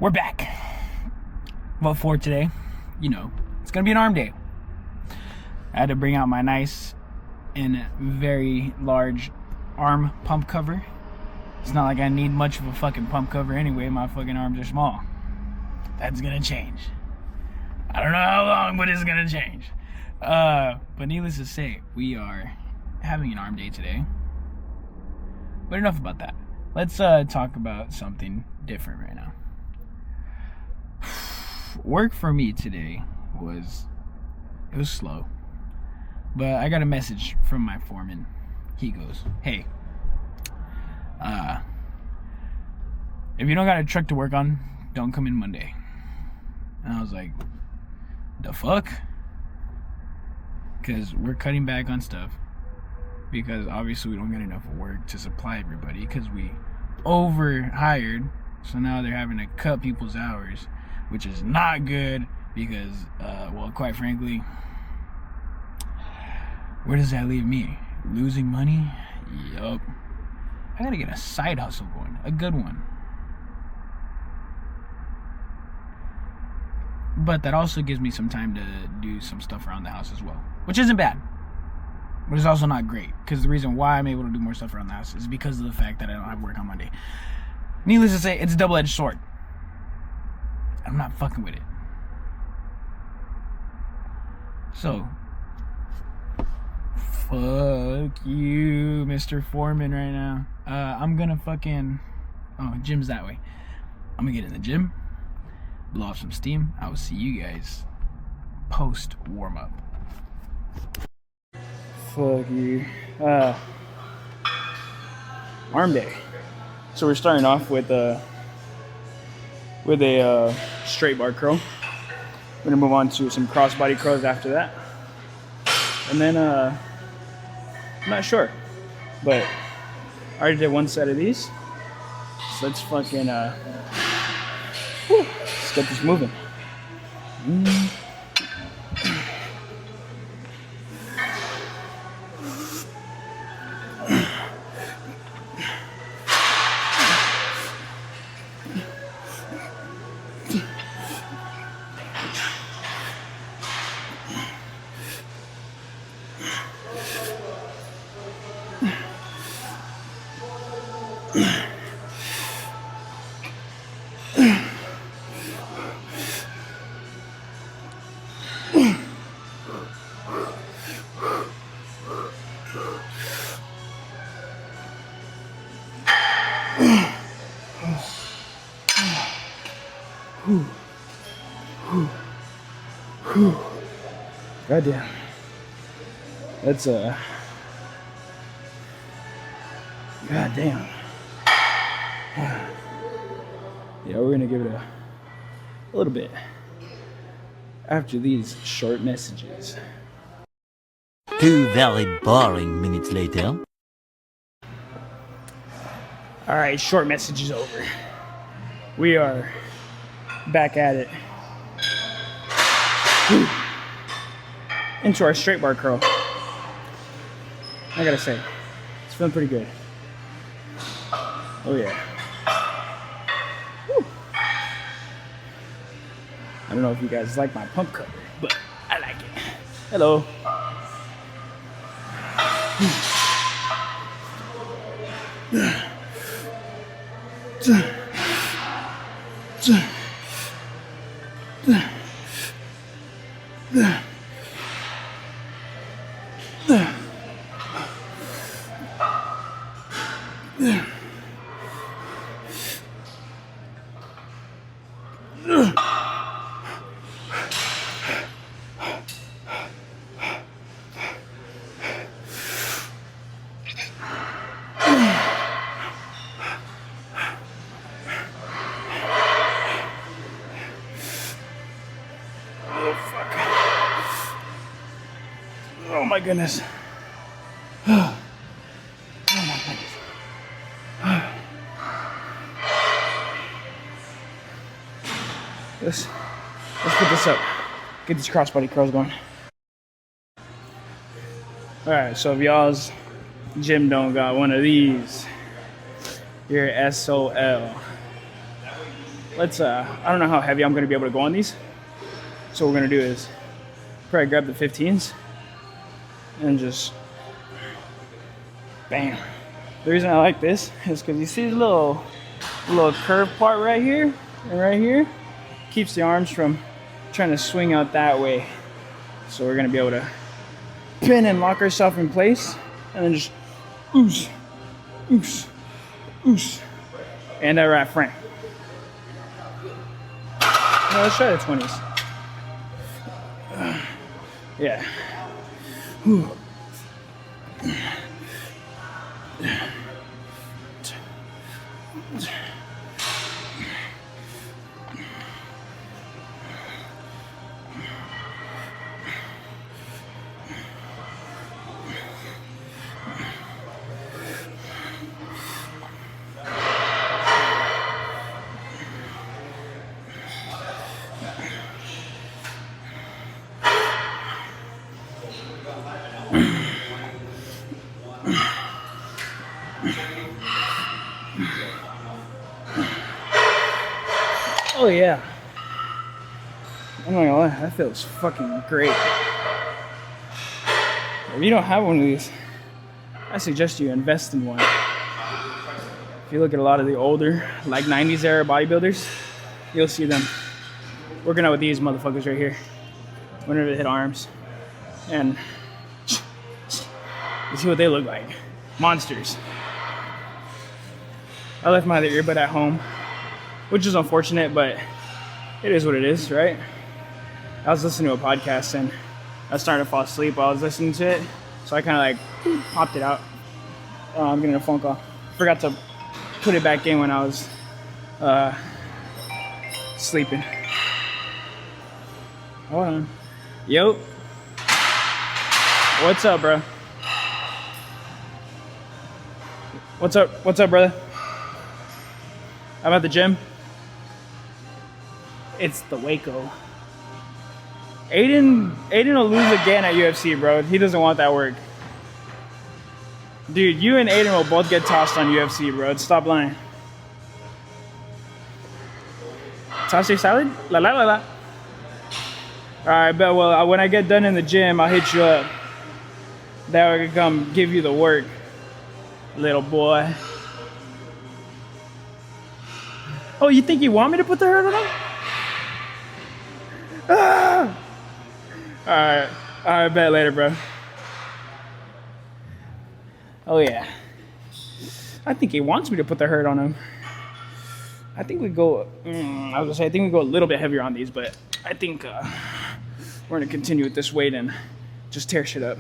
We're back. What for today? You know, it's gonna be an arm day. I had to bring out my nice and very large arm pump cover. It's not like I need much of a fucking pump cover anyway. My fucking arms are small. That's gonna change. I don't know how long, but it's gonna change. But needless to say, we are having an arm day today. But enough about that. Let's talk about something different right now. Work for me today was slow. But I got a message from my foreman. He goes, "Hey, if you don't got a truck to work on, don't come in Monday." And I was like, the fuck? Because we're cutting back on stuff. Because obviously we don't get enough work to supply everybody. Because we overhired. So now they're having to cut people's hours. Which is not good. Because, well, quite frankly, where does that leave me? Losing money? Yup. I gotta get a side hustle going. A good one. But that also gives me some time to do some stuff around the house as well. Which isn't bad. But it's also not great. Because the reason why I'm able to do more stuff around the house is because of the fact that I don't have work on Monday. Needless to say, it's a double-edged sword. I'm not fucking with it. So, fuck you, Mr. Foreman, right now. I'm gonna fucking... Oh, gym's that way. I'm gonna get in the gym, blow off some steam. I will see you guys post warm-up. Fuck you. Arm day. So we're starting off with a straight bar curl. We're gonna move on to some crossbody curls after that, and then I'm not sure, but I already did one set of these. So let's fucking let's get this moving. Goddamn. That's goddamn. Yeah, we're gonna give it a little bit after these short messages. 2 very boring minutes later. Alright, short message is over. We are back at it. Whew. Into our straight bar curl. I gotta say, it's feeling pretty good. Oh yeah. Whew. I don't know if you guys like my pump cover, but I like it. Hello. Oh my goodness. Oh my goodness. Let's put this up. Get these crossbody curls going. Alright, so if y'all's gym don't got one of these, you're SOL. let's, I don't know how heavy I'm going to be able to go on these. So what we're going to do is probably grab the 15s and just bam. The reason I like this is because you see the little curved part right here and right here keeps the arms from trying to swing out that way. So we're going to be able to pin and lock ourselves in place and then just oosh, oosh, oosh. And that right frame. Now let's try the 20s. Yeah. Whew. Oh yeah. I'm not gonna lie, that feels fucking great. If you don't have one of these, I suggest you invest in one. If you look at a lot of the older, like 90s era bodybuilders, you'll see them working out with these motherfuckers right here whenever they hit arms. And you see what they look like. Monsters. I left my other earbud at home, which is unfortunate, but it is what it is, right? I was listening to a podcast and I was starting to fall asleep while I was listening to it. So I kind of like popped it out. I'm getting a phone call. Forgot to put it back in when I was sleeping. Hold on. Yo. What's up, bro? What's up? What's up, brother? I'm at the gym. It's the Waco. Aiden will lose again at UFC, bro. He doesn't want that work. Dude, you and Aiden will both get tossed on UFC, bro. Stop lying. Toss your salad? La la la la. Alright, but well, when I get done in the gym, I'll hit you up. That way I can come give you the work, little boy. Oh, you think you want me to put the hurt on him? Ah! Alright, I bet later, bro. Oh yeah. I think he wants me to put the hurt on him. I think we go, I was gonna say, I think we go a little bit heavier on these, but I think we're gonna continue with this weight and just tear shit up.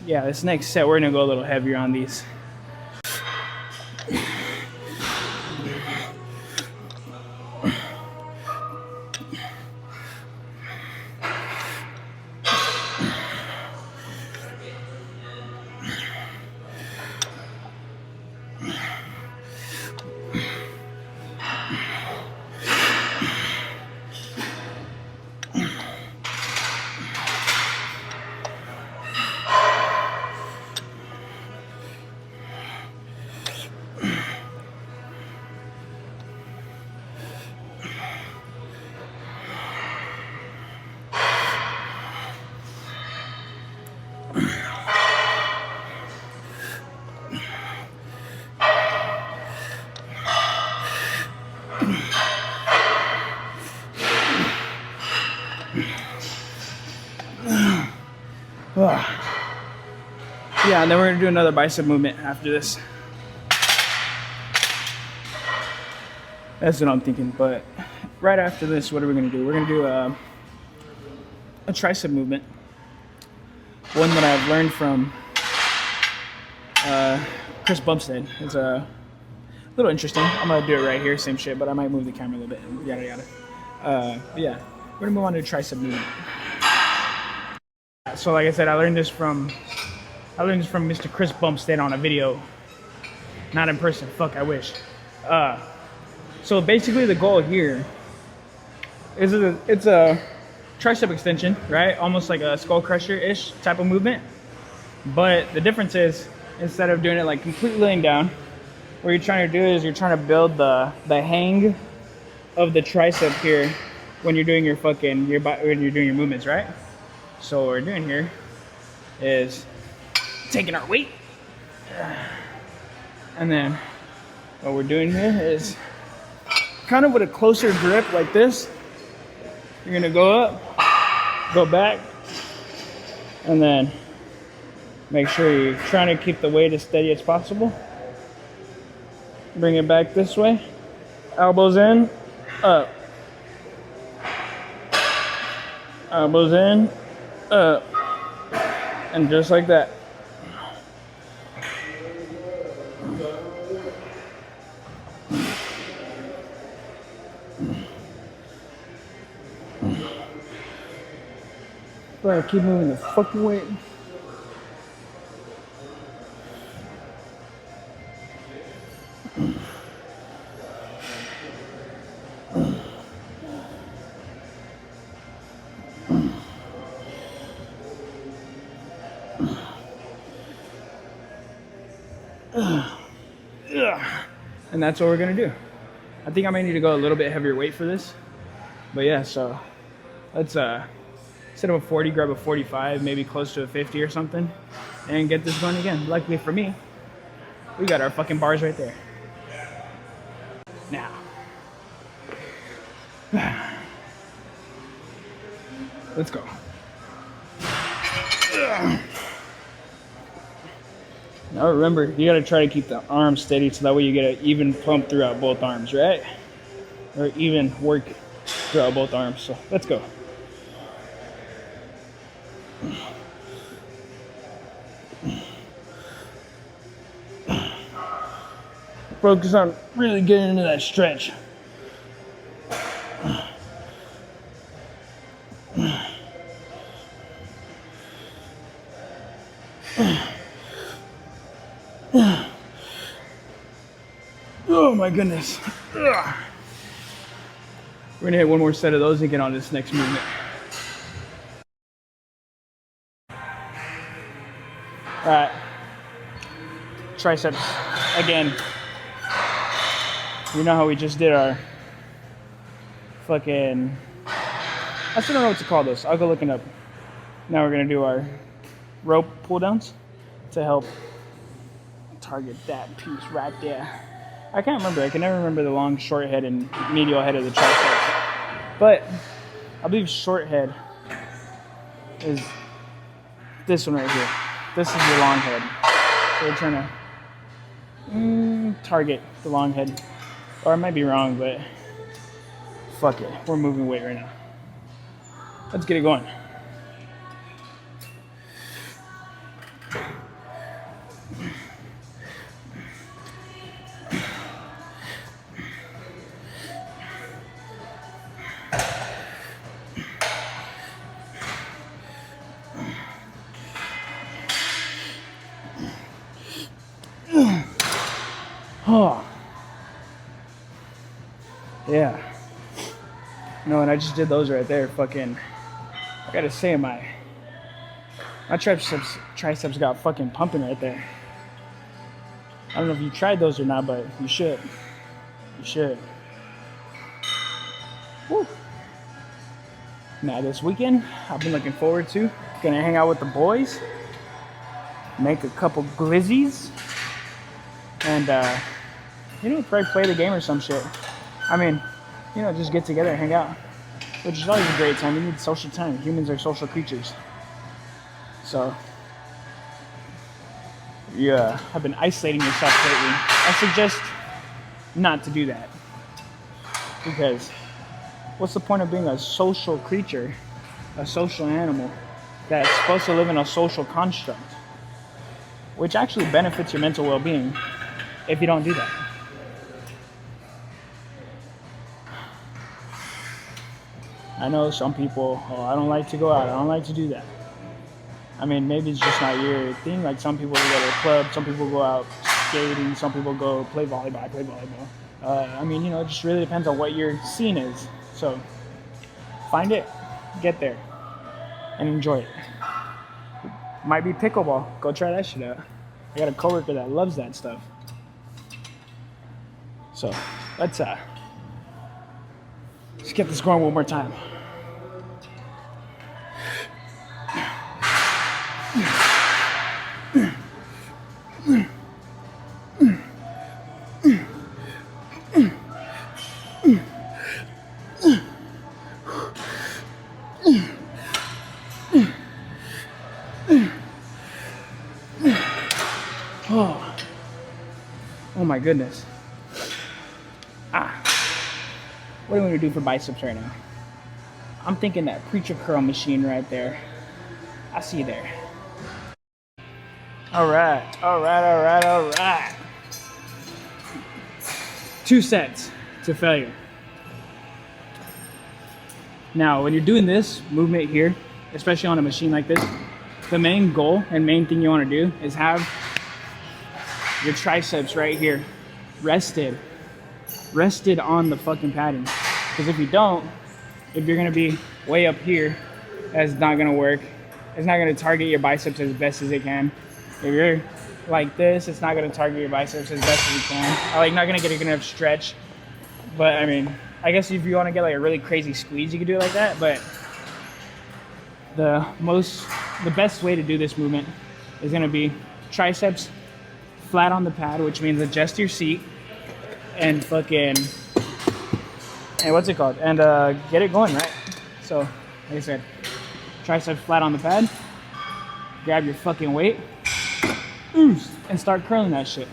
Yeah, this next set we're gonna go a little heavier on these. Yeah, and then we're gonna do another bicep movement after this. That's what I'm thinking. But right after this, what are we gonna do? We're gonna do a tricep movement. One that I've learned from Chris Bumstead. It's a little interesting. I'm gonna do it right here, same shit, but I might move the camera a little bit. Yada yada. Yeah, we're gonna move on to tricep movement. So, like I said, I learned this from Mr. Chris Bumstead on a video, not in person. Fuck, I wish. So basically, the goal here is it's a tricep extension, right? Almost like a skull crusher-ish type of movement. But the difference is, instead of doing it like completely laying down, what you're trying to do is you're trying to build the hang of the tricep here when you're doing your movements, right? So what we're doing here is taking our weight, and then what we're doing here is kind of with a closer grip like this. You're gonna go up, go back, and then make sure you're trying to keep the weight as steady as possible. Bring it back this way. Elbows in, up. Elbows in, up. And just like that. But keep moving the fucking weight. And that's what we're gonna do. I think I might need to go a little bit heavier weight for this. But yeah, so let's instead of a 40, grab a 45, maybe close to a 50 or something, and get this going again. Luckily for me, we got our fucking bars right there. Now, let's go. Now remember, you gotta try to keep the arm steady so that way you get an even pump throughout both arms, right? Or even work throughout both arms. So let's go. Focus on really getting into that stretch. Oh my goodness. We're gonna hit one more set of those and get on this next movement. All right, triceps again. You know how we just did our fucking, I still don't know what to call this. I'll go looking up. Now we're gonna do our rope pull downs to help target that piece right there. I can't remember. I can never remember the long short head and medial head of the triceps. But I believe short head is this one right here. This is the long head. So we're trying to target the long head. Or I might be wrong, but fuck it. We're moving weight right now. Let's get it going. Oh. Yeah. No, and I just did those right there. Fucking, I gotta say, my triceps got fucking pumping right there. I don't know if you tried those or not, but you should. You should. Woo. Now this weekend, I've been looking forward to gonna hang out with the boys, make a couple glizzies, and probably play the game or some shit. I mean, just get together and hang out, which is always a great time. You need social time. Humans are social creatures. So, you have been isolating yourself lately, I suggest not to do that. Because what's the point of being a social creature, a social animal that's supposed to live in a social construct, which actually benefits your mental well-being if you don't do that? I know some people, oh, I don't like to go out, I don't like to do that. I mean, maybe it's just not your thing. Like, some people go to a club, some people go out skating, some people go play volleyball, I mean, it just really depends on what your scene is. So find it, get there, and enjoy it. Might be pickleball. Go try that shit out. I got a coworker that loves that stuff. So let's get this going one more time. Oh my goodness. What do we want to do for biceps right now? I'm thinking that preacher curl machine right there. I see you there. All right. 2 sets to failure. Now, when you're doing this movement here, especially on a machine like this, the main goal and main thing you want to do is have your triceps right here, rested on the fucking padding. Because if you don't, if you're gonna be way up here, that's not gonna work. It's not gonna target your biceps as best as it can. If you're like this, it's not gonna target your biceps as best as you can. Like, not gonna get a good enough stretch. But I mean, I guess if you want to get like a really crazy squeeze, you can do it like that. But the best way to do this movement is gonna be triceps flat on the pad, which means adjust your seat and fucking, and what's it called? And get it going, right? So, like I said, triceps flat on the pad, grab your fucking weight, and start curling that shit.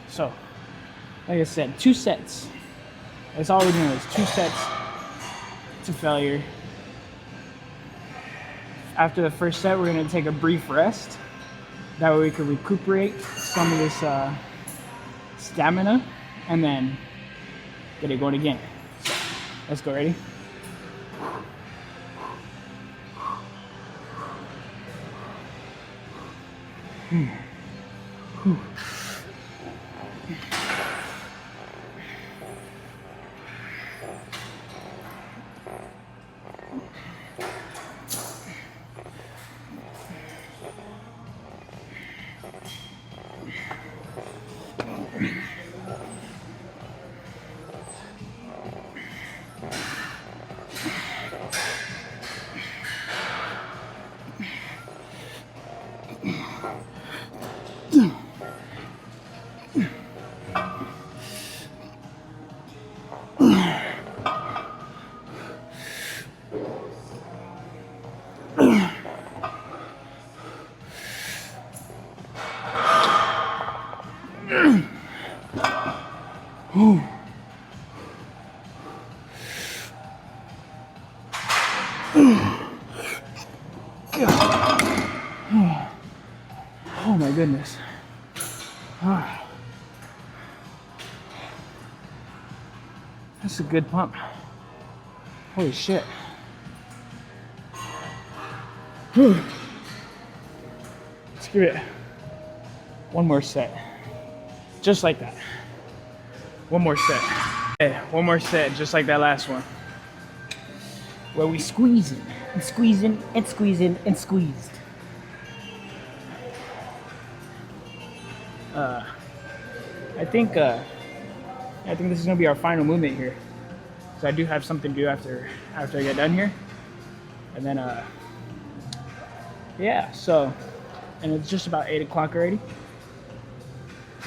So, like I said, 2 sets. That's all we're doing is 2 sets to failure. After the first set, we're gonna take a brief rest. That way we can recuperate some of this stamina and then get it going again. So, let's go, ready? Oh my goodness. That's a good pump. Holy shit. Let's give it one more set. Just like that. One more set. Okay, one more set, just like that last one. Where we squeezing and squeezing and squeezing and squeezed. I think this is gonna be our final movement here. So I do have something to do after I get done here, and then yeah. So, and it's just about 8 o'clock already.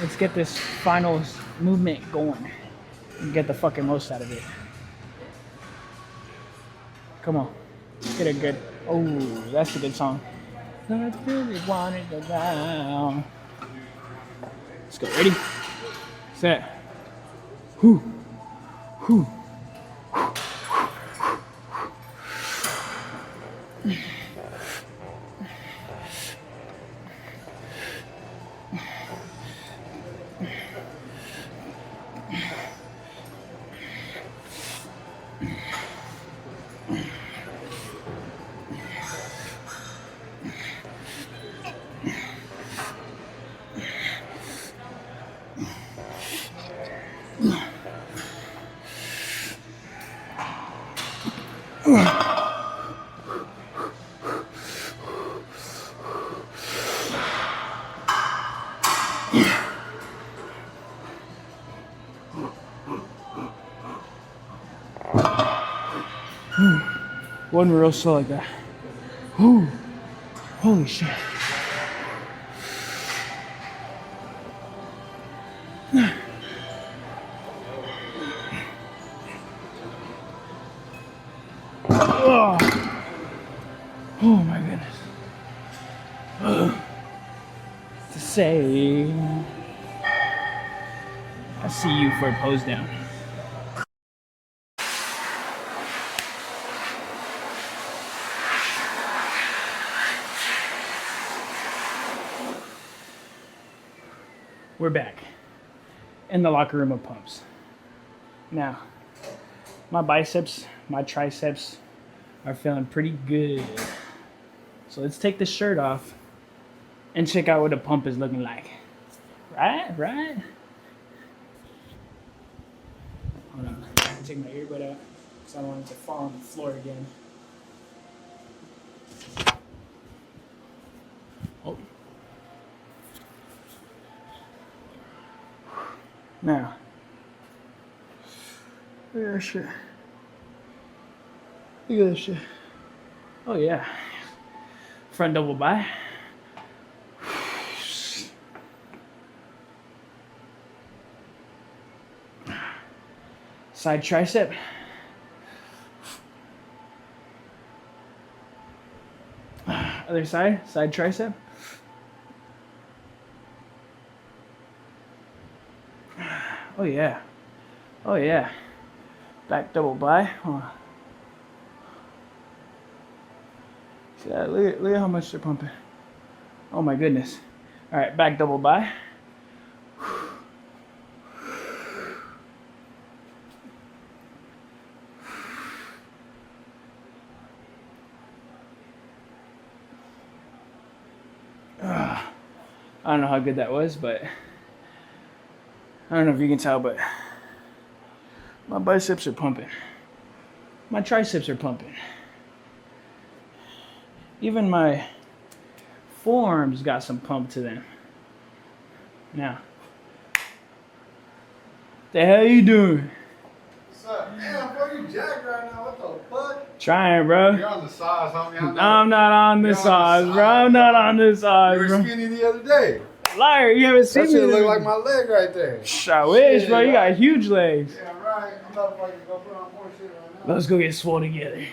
Let's get this final movement going and get the fucking most out of it. Come on, get it good. Oh, that's a good song. I really wanted to down. Let's go. Ready? Set. Whew. Whew. Wasn't real slow like that. Whew. Holy shit. Oh, oh my goodness. To say, I see you for a pose down. We're back in the locker room of pumps. Now, my biceps, my triceps are feeling pretty good. So let's take the shirt off and check out what a pump is looking like. Right? Hold on. I'm gonna take my earbud out because I don't want it to fall on the floor again. Oh. Now, look at that shit. Look at this shit. Oh yeah. Front double bi. Side tricep. Other side tricep. Oh yeah. Oh yeah. Back double bi. See that? Look at how much they're pumping. Oh my goodness. All right, back double bi. I don't know how good that was, but I don't know if you can tell, but my biceps are pumping. My triceps are pumping. Even my forearms got some pump to them. Now, the hell you doing? What's up? Damn, bro, you jacked right now. What the fuck? Trying, bro. You're on the sauce, homie. I'm not on this sauce, bro. I'm not on this sauce, You were bro. skinny the other day. Liar, you haven't seen That me. shit look like my leg right there. I wish, Shit, bro. You got right? huge legs. Yeah, right. I'm about to fucking go put on more shit right now. Let's go get swole together.